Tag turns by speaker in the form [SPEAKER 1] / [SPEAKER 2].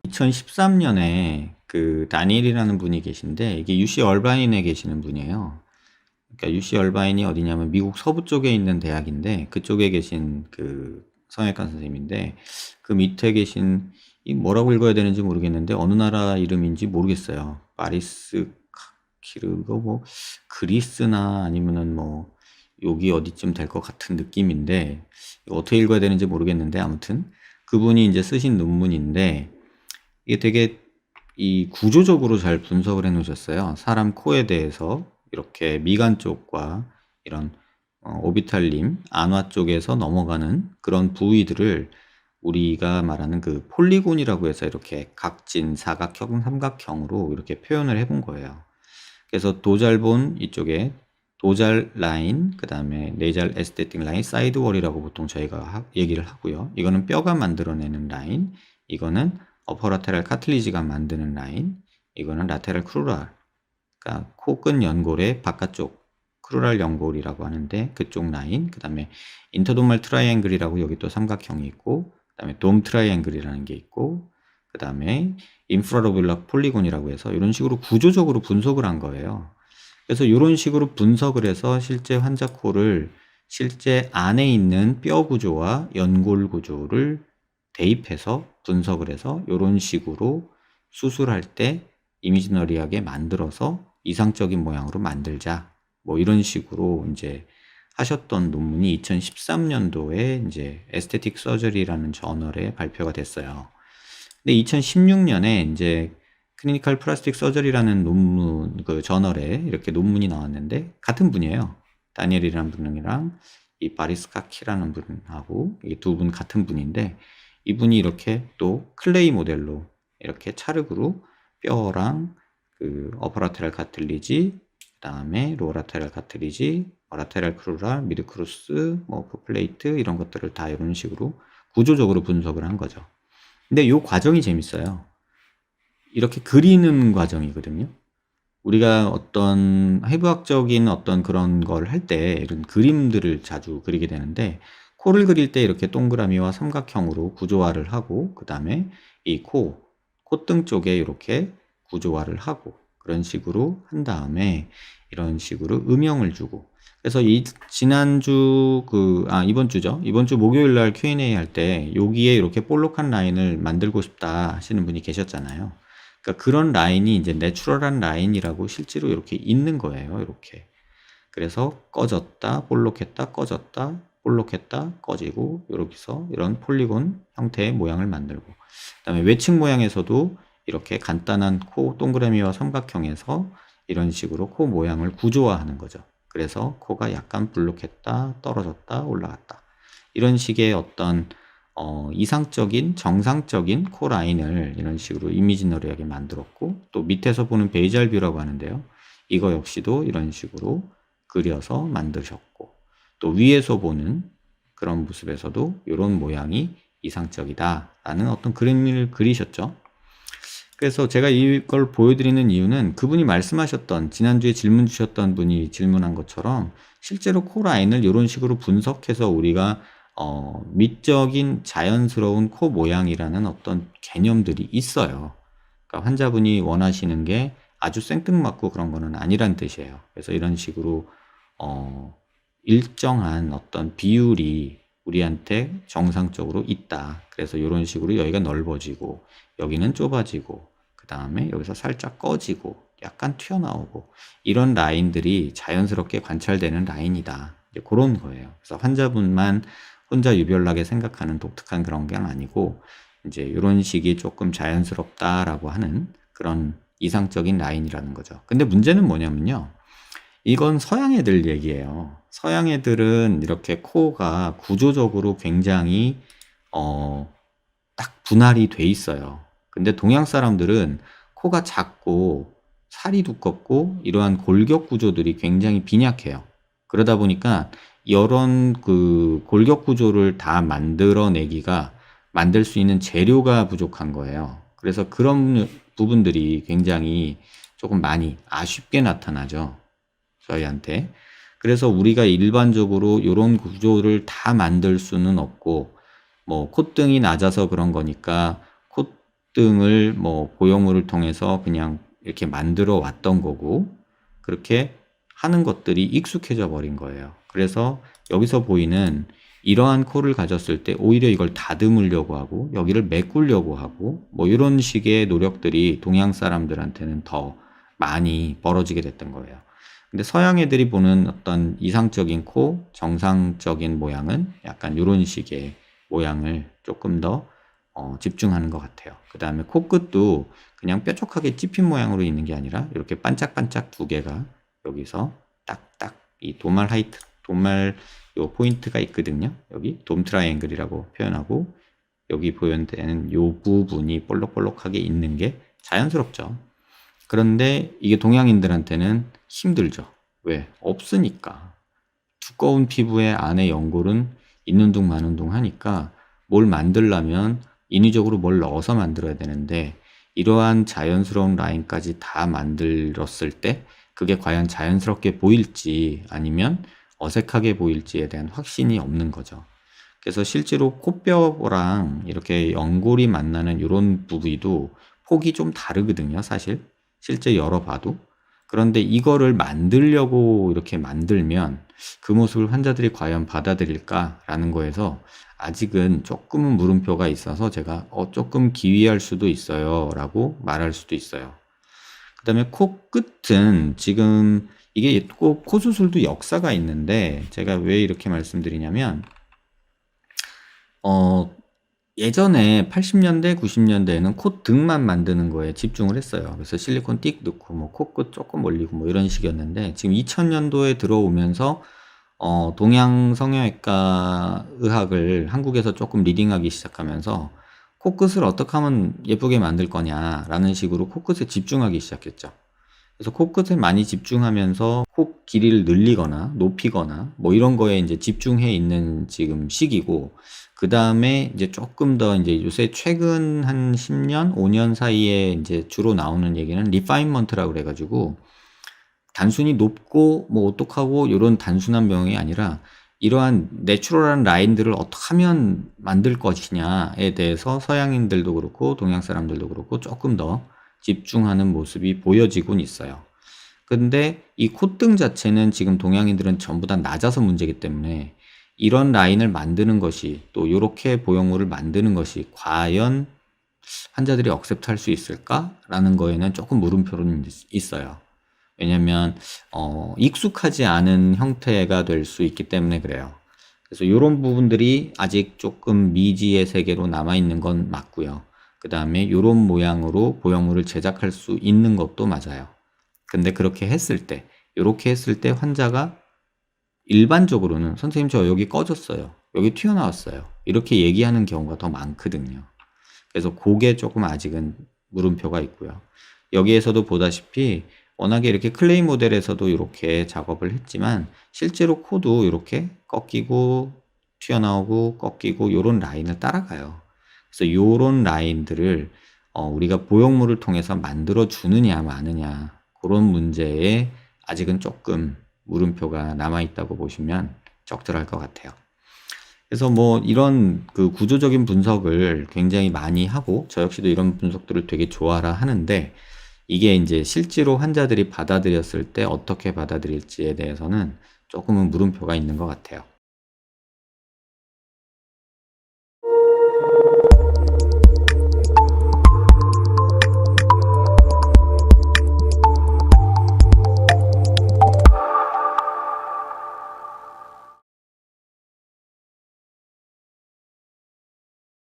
[SPEAKER 1] (2013년에) 그 다니엘이라는 분이 계신데, 이게 UC 얼바인에 계시는 분이에요. 그러니까 UC 얼바인이 어디냐면 미국 서부 쪽에 있는 대학인데, 그쪽에 계신 그 성형외과 선생님인데, 그 밑에 계신 이 뭐라고 읽어야 되는지 모르겠는데 어느 나라 이름인지 모르겠어요. 바리스 키르고 뭐 그리스나 아니면은 뭐 여기 어디쯤 될 것 같은 느낌인데, 이거 어떻게 읽어야 되는지 모르겠는데, 아무튼 그분이 이제 쓰신 논문인데, 이게 되게 이 구조적으로 잘 분석을 해 놓으셨어요. 사람 코에 대해서 이렇게 미간 쪽과 이런 오비탈 림, 안화 쪽에서 넘어가는 그런 부위들을 우리가 말하는 그 폴리곤이라고 해서 이렇게 각진, 사각형, 삼각형으로 이렇게 표현을 해본 거예요. 그래서 도잘본 이쪽에 도잘 라인, 그 다음에 내잘 에스테틱 라인, 사이드월이라고 보통 저희가 얘기를 하고요. 이거는 뼈가 만들어내는 라인, 이거는 어퍼라테랄 카틀리지가 만드는 라인, 이거는 라테랄 크루랄, 그러니까 코끝 연골의 바깥쪽 크루랄 연골이라고 하는데 그쪽 라인, 그 다음에 인터도말 트라이앵글이라고 여기 또 삼각형이 있고, 그 다음에 돔 트라이앵글이라는 게 있고, 그 다음에 인프라로블락 폴리곤이라고 해서 이런 식으로 구조적으로 분석을 한 거예요. 그래서 이런 식으로 분석을 해서 실제 환자 코를 실제 안에 있는 뼈 구조와 연골 구조를 대입해서 분석을 해서 이런 식으로 수술할 때 이미지너리하게 만들어서 이상적인 모양으로 만들자, 뭐 이런 식으로 이제 하셨던 논문이 2013년도에 이제 에스테틱 서저리라는 저널에 발표가 됐어요. 근데 2016년에 이제 클리니컬 플라스틱 서저리라는 논문, 그 저널에 이렇게 논문이 나왔는데, 같은 분이에요. 다니엘이라는 분이랑 이 바리스카키라는 분하고 이 두 분 같은 분인데, 이분이 이렇게 또 클레이 모델로 이렇게 찰흙으로 뼈랑 그 어퍼라테랄 카틀리지, 그 다음에 로라테랄 카틀리지, 라테랄 크루랄, 미드 크로스, 뭐 플레이트 이런 것들을 다 이런 식으로 구조적으로 분석을 한 거죠. 근데 이 과정이 재밌어요. 이렇게 그리는 과정이거든요. 우리가 어떤 해부학적인 어떤 그런 걸 할 때 이런 그림들을 자주 그리게 되는데, 코를 그릴 때 이렇게 동그라미와 삼각형으로 구조화를 하고, 그 다음에 이 콧등 쪽에 이렇게 구조화를 하고, 그런 식으로 한 다음에 이런 식으로 음영을 주고, 그래서 이 지난주 이번 주죠. 이번 주 목요일 날 Q&A 할 때 여기에 이렇게 볼록한 라인을 만들고 싶다 하시는 분이 계셨잖아요. 그러니까 그런 라인이 이제 내추럴한 라인이라고 실제로 이렇게 있는 거예요. 이렇게. 그래서 꺼졌다, 볼록했다, 꺼졌다, 볼록했다, 꺼지고, 이렇게 해서 이런 폴리곤 형태의 모양을 만들고, 그다음에 외측 모양에서도 이렇게 간단한 코 동그라미와 삼각형에서 이런 식으로 코 모양을 구조화하는 거죠. 그래서 코가 약간 볼록했다, 떨어졌다, 올라갔다, 이런 식의 어떤 이상적인 정상적인 코 라인을 이런 식으로 이미지너리하게 만들었고, 또 밑에서 보는 베이잘 뷰라고 하는데요, 이거 역시도 이런 식으로 그려서 만드셨고, 또 위에서 보는 그런 모습에서도 이런 모양이 이상적이다 라는 어떤 그림을 그리셨죠. 그래서 제가 이걸 보여드리는 이유는, 그분이 말씀하셨던, 지난주에 질문 주셨던 분이 질문한 것처럼 실제로 코 라인을 이런 식으로 분석해서 우리가 미적인 자연스러운 코 모양이라는 어떤 개념들이 있어요. 그러니까 환자분이 원하시는 게 아주 생뚱맞고 그런 거는 아니란 뜻이에요. 그래서 이런 식으로 일정한 어떤 비율이 우리한테 정상적으로 있다. 그래서 이런 식으로 여기가 넓어지고 여기는 좁아지고, 그 다음에 여기서 살짝 꺼지고 약간 튀어나오고, 이런 라인들이 자연스럽게 관찰되는 라인이다, 이제 그런 거예요. 그래서 환자분만 혼자 유별나게 생각하는 독특한 그런 게 아니고, 이제 이런 식이 조금 자연스럽다라고 하는 그런 이상적인 라인이라는 거죠. 근데 문제는 뭐냐면요, 이건 서양 애들 얘기예요. 서양 애들은 이렇게 코가 구조적으로 굉장히 딱 분할이 돼 있어요. 근데 동양 사람들은 코가 작고 살이 두껍고 이러한 골격 구조들이 굉장히 빈약해요. 그러다 보니까 이런 그 골격 구조를 다 만들 수 있는 재료가 부족한 거예요. 그래서 그런 부분들이 굉장히 조금 많이 아쉽게 나타나죠, 저희한테. 그래서 우리가 일반적으로 요런 구조를 다 만들 수는 없고, 뭐 콧등이 낮아서 그런 거니까 콧등을 뭐 고형물을 통해서 그냥 이렇게 만들어 왔던 거고, 그렇게 하는 것들이 익숙해져 버린 거예요. 그래서 여기서 보이는 이러한 코를 가졌을 때 오히려 이걸 다듬으려고 하고 여기를 메꾸려고 하고 뭐 이런 식의 노력들이 동양 사람들한테는 더 많이 벌어지게 됐던 거예요. 근데 서양 애들이 보는 어떤 이상적인 코, 정상적인 모양은 약간 이런 식의 모양을 조금 더 집중하는 것 같아요. 그 다음에 코끝도 그냥 뾰족하게 찝힌 모양으로 있는 게 아니라 이렇게 반짝반짝 두 개가 여기서 딱딱 이 도말 하이트, 도말 요 포인트가 있거든요. 여기 돔 트라이앵글이라고 표현하고 여기 보여되는 요 부분이 볼록볼록하게 있는 게 자연스럽죠. 그런데 이게 동양인들한테는 힘들죠. 왜? 없으니까. 두꺼운 피부에 안에 연골은 있는 둥 마는 둥 하니까 뭘 만들려면 인위적으로 뭘 넣어서 만들어야 되는데 이러한 자연스러운 라인까지 다 만들었을 때 그게 과연 자연스럽게 보일지 아니면 어색하게 보일지에 대한 확신이 없는 거죠. 그래서 실제로 코뼈랑 이렇게 연골이 만나는 이런 부위도 폭이 좀 다르거든요, 사실. 실제 열어봐도. 그런데 이거를 만들려고 이렇게 만들면 그 모습을 환자들이 과연 받아들일까라는 거에서 아직은 조금은 물음표가 있어서 제가 조금 기이할 수도 있어요 라고 말할 수도 있어요. 그 다음에 코끝은 지금 이게 꼭 코수술도 역사가 있는데 제가 왜 이렇게 말씀드리냐면 예전에 80년대, 90년대에는 콧등만 만드는 거에 집중을 했어요. 그래서 실리콘 띡 넣고 뭐 코끝 조금 올리고 뭐 이런 식이었는데 지금 2000년도에 들어오면서 동양 성형외과 의학을 한국에서 조금 리딩하기 시작하면서 코끝을 어떻게 하면 예쁘게 만들 거냐라는 식으로 코끝에 집중하기 시작했죠. 그래서 코끝에 많이 집중하면서 코 길이를 늘리거나 높이거나 뭐 이런 거에 이제 집중해 있는 지금 시기고, 그 다음에 이제 조금 더 이제 요새 최근 한 10년, 5년 사이에 이제 주로 나오는 얘기는 리파인먼트라고 그래가지고 단순히 높고 뭐 오똑하고 이런 단순한 병이 아니라 이러한 내추럴한 라인들을 어떻게 하면 만들 것이냐에 대해서 서양인들도 그렇고 동양 사람들도 그렇고 조금 더 집중하는 모습이 보여지곤 있어요. 근데 이 콧등 자체는 지금 동양인들은 전부 다 낮아서 문제이기 때문에 이런 라인을 만드는 것이 또 이렇게 보형물을 만드는 것이 과연 환자들이 억셉트 할 수 있을까라는 거에는 조금 물음표는 있어요. 왜냐면 익숙하지 않은 형태가 될 수 있기 때문에 그래요. 그래서 이런 부분들이 아직 조금 미지의 세계로 남아있는 건 맞고요. 그 다음에 이런 모양으로 보형물을 제작할 수 있는 것도 맞아요. 근데 그렇게 했을 때, 이렇게 했을 때 환자가 일반적으로는 선생님 저 여기 꺼졌어요. 여기 튀어나왔어요. 이렇게 얘기하는 경우가 더 많거든요. 그래서 그게 조금 아직은 물음표가 있고요. 여기에서도 보다시피 워낙에 이렇게 클레이 모델에서도 이렇게 작업을 했지만 실제로 코도 이렇게 꺾이고 튀어나오고 꺾이고 요런 라인을 따라가요. 그래서 요런 라인들을 우리가 보형물을 통해서 만들어 주느냐 마느냐 그런 문제에 아직은 조금 물음표가 남아있다고 보시면 적절할 것 같아요. 그래서 뭐 이런 그 구조적인 분석을 굉장히 많이 하고 저 역시도 이런 분석들을 되게 좋아라 하는데 이게 이제 실제로 환자들이 받아들였을 때 어떻게 받아들일지에 대해서는 조금은 물음표가 있는 것 같아요.